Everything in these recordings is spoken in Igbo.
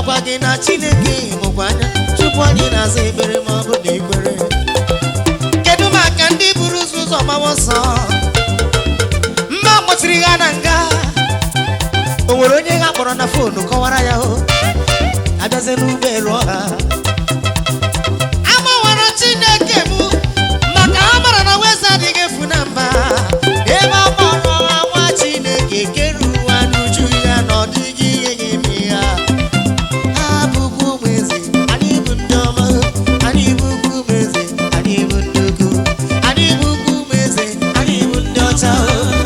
agwa gị na Chineke mụkwa anya tupu anyị na-aza ekpere ma ọ bụ na ikwere. Kedu maka ndị buru ụzọ gbawa ọsọ mma kpọchiri ha na nga? O nwere onye ha kpọrọ na fonu kọwara ya o abịazie n'ụgbọelu ọha. Agbawara Chineke bụ maka ha mara na weza adịghị efu na mba. Ebe a kpọrọ nwa Chineke kere ụwa n'uju ya na ọ dịghị ihe ga-eme ya. Ha bụkwa ụmụ eze, anyị bụ ndị ọma. Anyị bụkwa ụmụ eze, anyị bụ ndị ukwu. Anyị bụkwa ụmụ eze, anyị bụ ndị ọcha.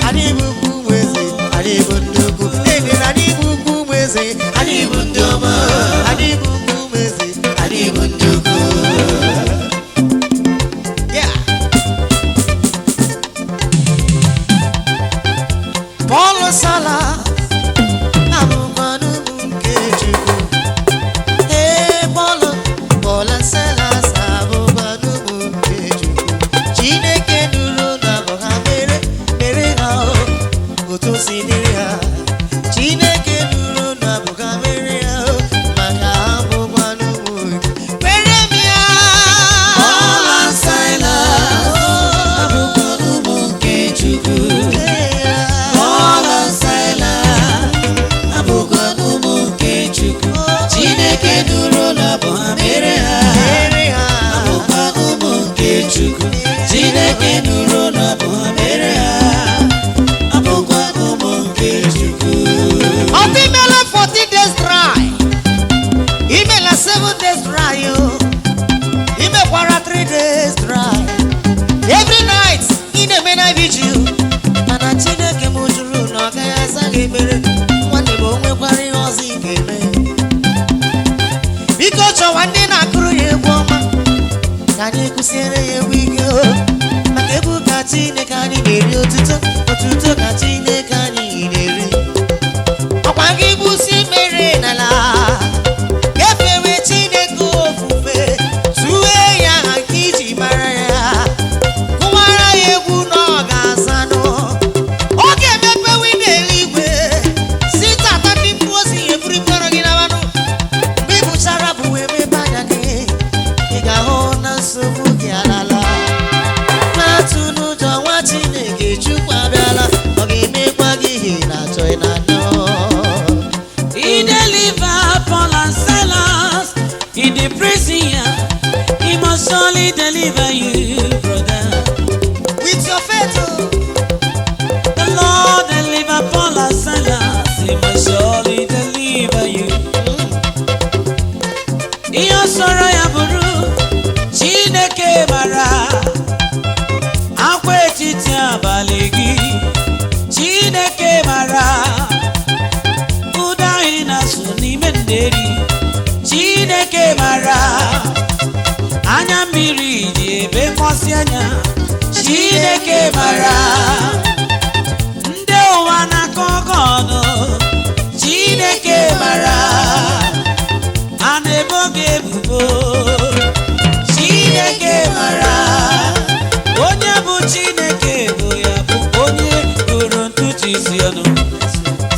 Anyị bụkwa ụmụ eze, anyị bụ ndị ukwu. Anyị bụkwa ụmụ eze, anyị bụ ndị ọma. Anyị bụkwa ụmụ eze, anyị bụ ndị ukwu. Paul Sala abụkwanụ nke Chukwu. Paul Sala abụkwanụ nke Chukwu. Chineke nụrụ na bụ ha mere ha otu o si dịrị ha. Chineke nụrụ na bụ ha mere ha maka ha bụkwanụ kwere m ya. Paul Sala abụkwanụ nke Chukwu. Chineke nụrụ na bụ ha mere ha abụkwa ụmụ nke Chukwu. Chineke nụrụ na bụ ha mere ha abụkwa ụmụ nke Chukwu. Ọ bụ imela 14 days dry, imela 7 days dry, imekwara 3 days dry. Every night ị na-eme na vigil, mana Chineke m jụrụ na ọ gaghị aza gị ekpere. Nwanne m o nwekwara ihe ọzọ ị ga-eme. Biko chọwa ndị na-akụrụ ya egwu ọma ka anyị kụsiere ya egwu ike maka egwu ka Chineke anyị na-eri otuto ka Chineke anyị na-eri. Ọkwa gị gbusi mere n'ala gefewe Chineke ofufe tue ya ha nke iji mara ya kụwara ya egwu na ọ ga-azanụ. Ọ ga-emepe windo eluigwe si tata ndị mmụọ ozi ya eburu mkpọrọ gị n'abanụ. Ị ga-ahụ na nsogbu gị alala. Na-atụ n'ụjọ nwa Chineke Chukwu abịala. Ọ ga-emekwa gị ihe na-achọ ịnanya. He deliver Paul and Silas in the prison. He must surely deliver you, brother. With your faith, The Lord deliver Paul and Silas. He must surely deliver you. Ihe sọrọ ya bụrụ Chineke mara akwa etiti abalị gị. Chineke mara ụda anyị na-asụ n'ime nderi. Chineke mara anya mmiri ji ebe mkpọsị anya. Chineke mara ndị ụwa na-akọ ọkọ ọnụ. Chineke mara a na-ebo gị ebubo. Chineke mara onye bụ Chineke bụ ya bụ onye kpụrụ ntutu isi ọnụ.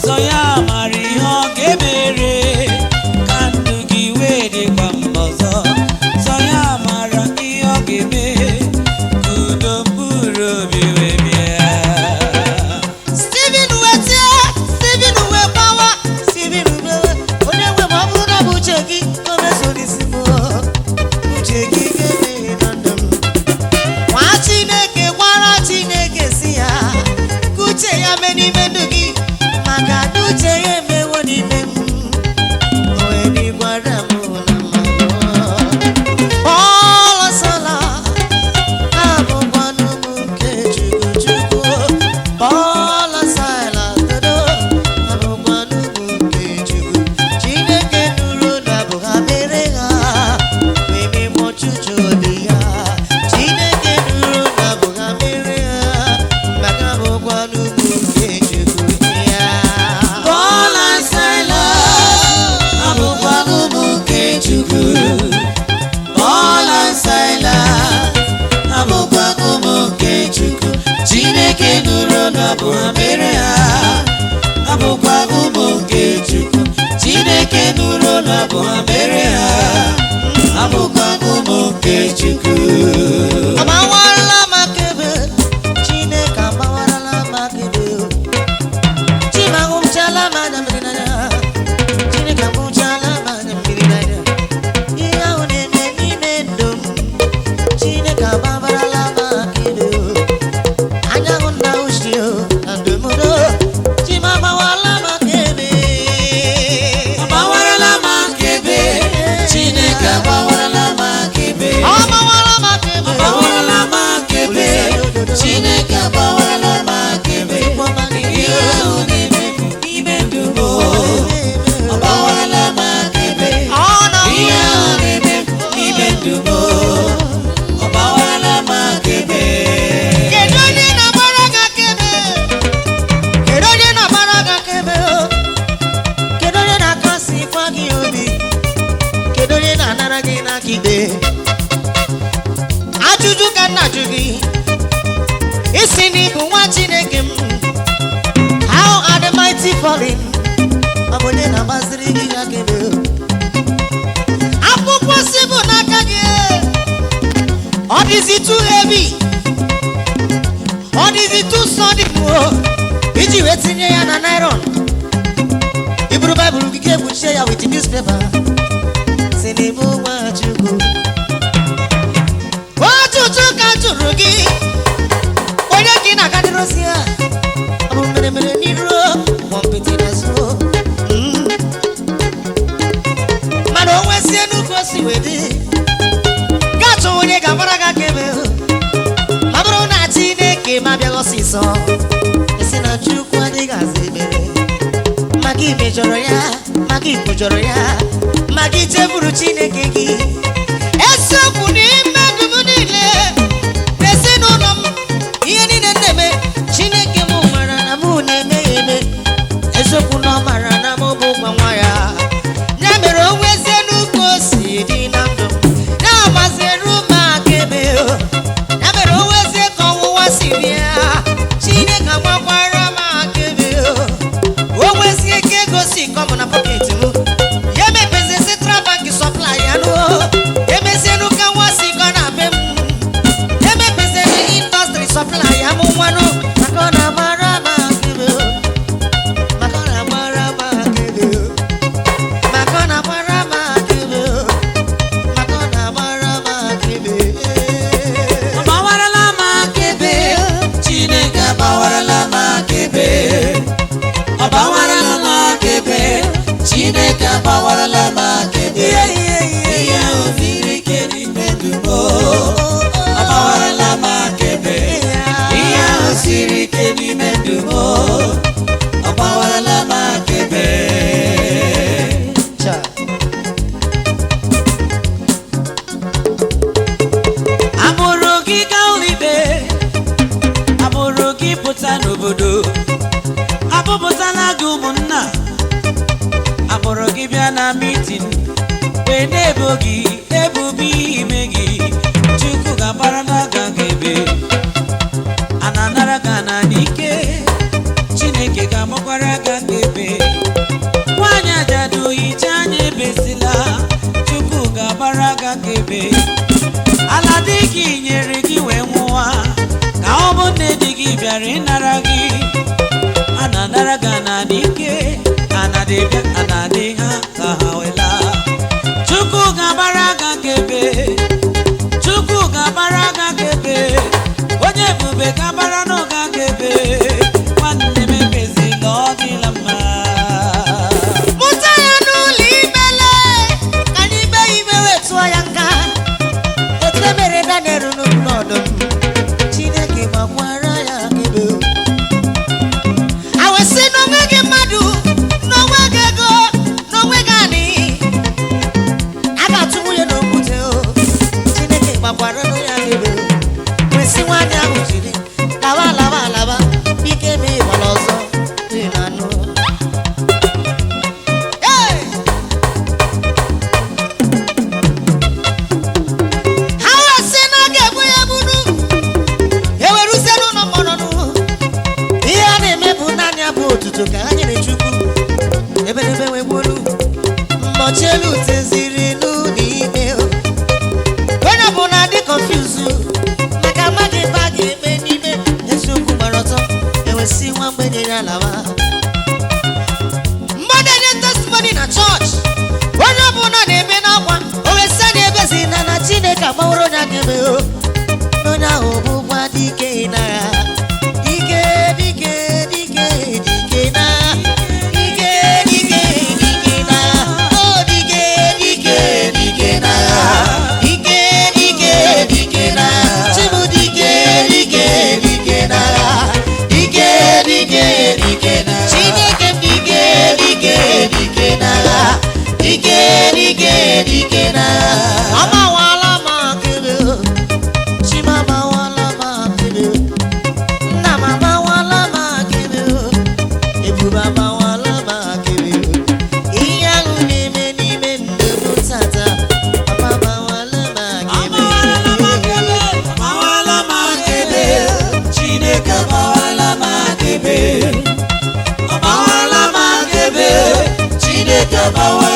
Sọ ya mara ihe ọ ga-emere ka ndụ gị wee dịkwa mma ọzọ. Sọ ya mara ihe ọ ga-eme ka udo mkpụrụ obi wee bịa. Stephen wetie, Stephen uwe gbawa, Stephen umewe onye nwe ma ọ bụrụ na bụ uche gị o mesoro isi m. Uche gị ga-eme na ndụ m. Nwa Chineke gwara Chineke si ya ka uche ya mee n'ime ndụ gị. mere ha abụkwa ụmụ nke Chukwu. Agbawarala m akaebe, Chineke agbawarala m akaebe. Chima agụchala m anya mmiri n'anya, Chineke agụchala m anya mmiri n'anya. Ihe ahụ na-eme n'ime ndụ m, Chineke agbawarala m akaebe. Anyanwụ na ushi na ndụ m do, Chima agbawarala m akaebe. Agbawarala m akaebe, Chineke agbawarala m akaebe. Agbawarala m akaebe, Agbawarala m akaebe, Chineke agbawarala m akaebe. Ihe ahụ na-eme n'ime ndụ m, agbawarala m akaebe. Ihe ahụ na-eme n'ime ndụ m, agbawarala m akaebe. kedu onye na-agbara gị akaebe? Kedu onye na-agbara gị akaebe? Kedu onye na-akasịkwa gị obi? Kedu onye na-anara gị n'aka ikpe? Ajụjụ ka m na-ajụ gị, isi na ịbụ nwa Chineke m, how are the mighty falling? Ọ bụ onye na-agbaziri gị akaebe? Akwụkwọ si bụ n'aka gị, ọ dịzi too heavy, ọ dịzi too solid iji wee tinye ya na nylon. Iburu Baịbụl gị ga-ekpuchie ya with newspaper, si n'ime nwa Chukwu. Ọtụtụ ka jụrụ gị, onye gị na-agadịrị ozi ya, ọ bụ mere mere n'iru kpọmpịtị n'azụ. Mana o nwezie nnukwu osi wee dị, ga-achọ onye ga-agbara gị akaebe. Ma bụrụ na Chineke ma bịaghị ọsịsọ, esi na Chukwu adịghị aza ekpere. Maka imejọrọ ya, maka ikwujọrọ ya, maka ichefuru Chineke gị. Eziokwu n'ime ndụ m niile, n'ezinụlọ m, ihe niile na-eme, Chineke m mara na mụ na-eme ya eme. Eziokwu na ọ mara na mụ bụ nwa nwa ya. Ya mere o nwezie nnukwu osi dị na ndụ m, na-agbaziru m akaebe. Ya mere o nwezie ka ọnwụnwa si bịa, Chineke agbakwara m akaebe. O nwezie ka ego si kọmụ na pọket m, ya mepezi Central Bank supply ya nụ. Emezienu ka nwa si gọ na be m, emepezienu industry supply ya mụ nwanụ. Maka ọ na-agbara m akaebe, maka ọ na-agbara m akaebe, maka ọ na-agbara m akaebe, maka ọ na-agbara m akaebe. Agbawarala m akaebe, Chineke agbawarala m akaebe. Agbawarala m akaebe, Chineke agbawarala m akaebe. Ihe ahụ siri ike n'ime ndụ m, agbawarala m akaebe. Ihe ahụ siri ike n'ime ndụ m, agbawarala m akaebe. Cha. Amụrụ gị gaa ụlọikpe, amụrụ gị pụta n'obodo, abụpụtala gị ụmụnna, akpọrọ gị bịa na mitin, wee na-ebo gị ebubo ime gị. Chukwu ga-agbara n'aka gị ebe, a na-anara gị ana n'ike, Chineke ga-agbakwara gị aka ebe. Nwaanyị ajadu hicha anya ebesila, Chukwu ga-agbara gị aka ebe. Ala dị gị nyere gị wee nwụwa, ka ọ bụ nne di gị bịara ịnara gị, a na-anara gị ana n'ike, ana dị bịa ana dị ha ka ha wela. Chukwu ga-agbara gị aka ebe, Chukwu ga-agbara gị aka ebe, onye ebube ga-agbara n'oge aka ebe. Nwanne m ebezila, ọ dịla mma. Mụta ya n'ụlọ imele, ka n'ime ime wee tụọ ya nga. Otu e mere Daniel n'ụlọ ọdụm, Chineke gbakwara ya akaebe. I was sitting on the Amawala makebe, chimamawala makebe, namamawala makebe, ebubamawala makebe. Iyang nime nime ndu tata, amawala makebe. Amawala makebe, Chineke amawala makebe. Amawala makebe, Chineke amawala